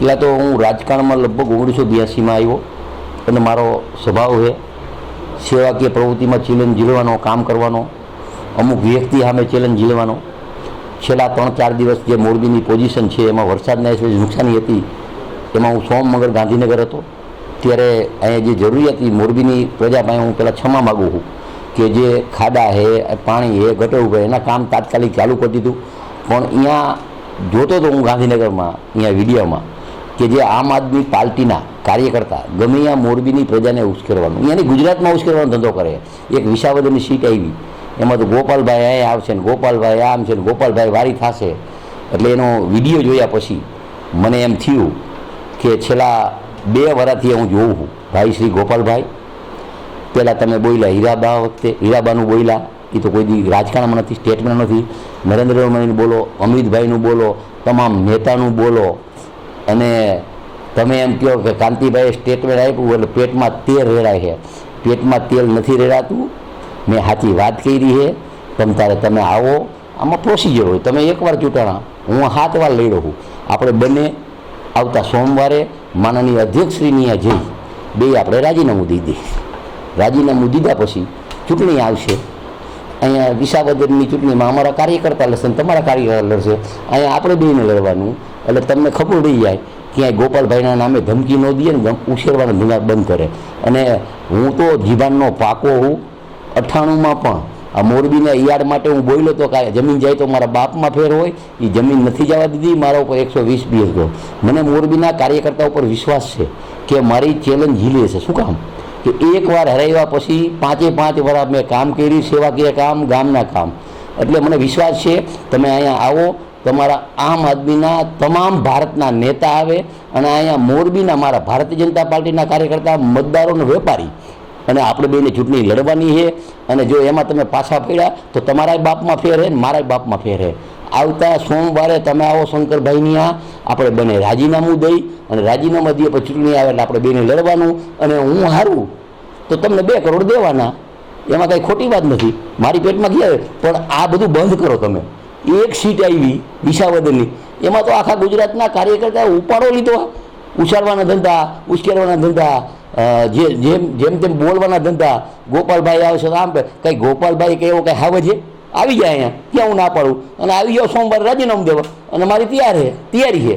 પહેલાં તો હું રાજકારણમાં લગભગ 1982માં આવ્યો અને મારો સ્વભાવ છે સેવાકીય પ્રવૃત્તિમાં ચેલેન્જ ઝીલવાનો, કામ કરવાનો, અમુક વ્યક્તિ સામે ચેલેન્જ ઝીલવાનો. છેલ્લા 3-4 દિવસ જે મોરબીની પોઝિશન છે એમાં વરસાદના હિસાબે નુકસાની હતી, એમાં હું સોમ મંગળ ગાંધીનગર હતો. ત્યારે અહીંયા જે જરૂરિયાત હતી મોરબીની પ્રજા પાસે હું પહેલાં ક્ષમા માગું છું કે જે ખાડા છે, પાણી છે, ગટર ઉપર એના કામ તાત્કાલિક ચાલુ કરી દીધું. પણ અહીંયા જોતો હતો હું ગાંધીનગરમાં અહીંયા વિડીયોમાં કે જે આમ આદમી પાર્ટીના કાર્યકર્તા ગમે ત્યાં મોરબીની પ્રજાને ઉશ્કેરવાનું, અહીંયાની ગુજરાતમાં ઉશ્કેરવાનો ધંધો કરે. એક વિસાવદરની સીટ આવી, એમાં તો ગોપાલભાઈ અહીંયા આવશે ને ગોપાલભાઈ આમ છે ને ગોપાલભાઈ વારી થશે. એટલે એનો વિડીયો જોયા પછી મને એમ થયું કે છેલ્લા 2 વર્ષથી હું જોઉં છું ભાઈ શ્રી ગોપાલભાઈ, પહેલાં તમે બોલ્યા હીરાબા વખતે, હીરાબાનું બોલ્યા, એ તો કોઈ દી રાજકારણમાં નથી, સ્ટેટમેન્ટ નથી. નરેન્દ્ર મોદીનું બોલો, અમિતભાઈનું બોલો, તમામ નેતાનું બોલો, અને તમે એમ કહો કે કાંતિભાઈએ સ્ટેટમેન્ટ આપ્યું એટલે પેટમાં તેલ રેડાય છે. પેટમાં તેલ નથી રેડાતું. મેં સાચી વાત કરી છે. તમે આવો, આમાં પ્રોસિજર હોય. તમે એકવાર ચૂંટાણા, હું 7 વાર લઈ રહ્યો છું. આપણે બંને આવતા સોમવારે માનનીય અધ્યક્ષશ્રીની અહીંયા જઈ બે આપણે રાજીનામું દઈ દઈએ. રાજીનામું દીધા પછી ચૂંટણી આવશે. અહીંયા વિસાવદરની ચૂંટણીમાં અમારા કાર્યકર્તા લડશે ને તમારા કાર્યકર્તા લડશે. અહીંયા આપણે બેને લડવાનું. એટલે તમને ખબર રહી જાય ક્યાંય ગોપાલભાઈના નામે ધમકી ન દઈએ ને ઉછેરવાના ધંધા બંધ કરે. અને હું તો જીવાનનો પાકો હું. 98માં પણ આ મોરબીના યાર્ડ માટે હું બોલ્યો તો કે જમીન જાય તો મારા બાપમાં ફેર હોય, એ જમીન નથી જવા દીધી. મારા ઉપર 120 BSO. મને મોરબીના કાર્યકર્તા ઉપર વિશ્વાસ છે કે મારી ચેલેન્જ ઝીલે છે. શું કામ કે એકવાર હરાવ્યા પછી 5 વર્ષ મેં કામ કર્યું, સેવાકીય કામ, ગામના કામ. એટલે મને વિશ્વાસ છે તમે અહીંયા આવો, તમારા આમ આદમીના તમામ ભારતના નેતા આવે અને અહીંયા મોરબીના મારા ભારતીય જનતા પાર્ટીના કાર્યકર્તા, મતદારોનો વેપારી, અને આપણે બેને ચૂંટણી લડવાની છે. અને જો એમાં તમે પાછા પડ્યા તો તમારા બાપમાં ફેર હે ને મારા બાપમાં ફેર હે. આવતા સોમવારે તમે આવો શંકરભાઈની આપણે બંને રાજીનામું દઈ અને રાજીનામા દઈએ પછી ચૂંટણી આવે એટલે આપણે બેને લડવાનું. અને હું હારું તો તમને 2 કરોડ દેવાના, એમાં કાંઈ ખોટી વાત નથી. મારી પેટમાં ગયા. પણ આ બધું બંધ કરો તમે. એક સીટ આવી વિસાવદરની, એમાં તો આખા ગુજરાતના કાર્યકર્તા ઉપાડો લીધો. ઉછાળવાના ધંધા, ઉશ્કેરવાના ધંધા, જેમ તેમ બોલવાના ધંધા. ગોપાલભાઈ આવશે તો આમ કંઈ ગોપાલભાઈ કે એવો કંઈ હાવ છે આવી જાય અહીંયા, ક્યાં હું ના પાડું. અને આવી જાઓ સોમવારે રાજીનામું દેવા, અને મારી તૈયારી છે.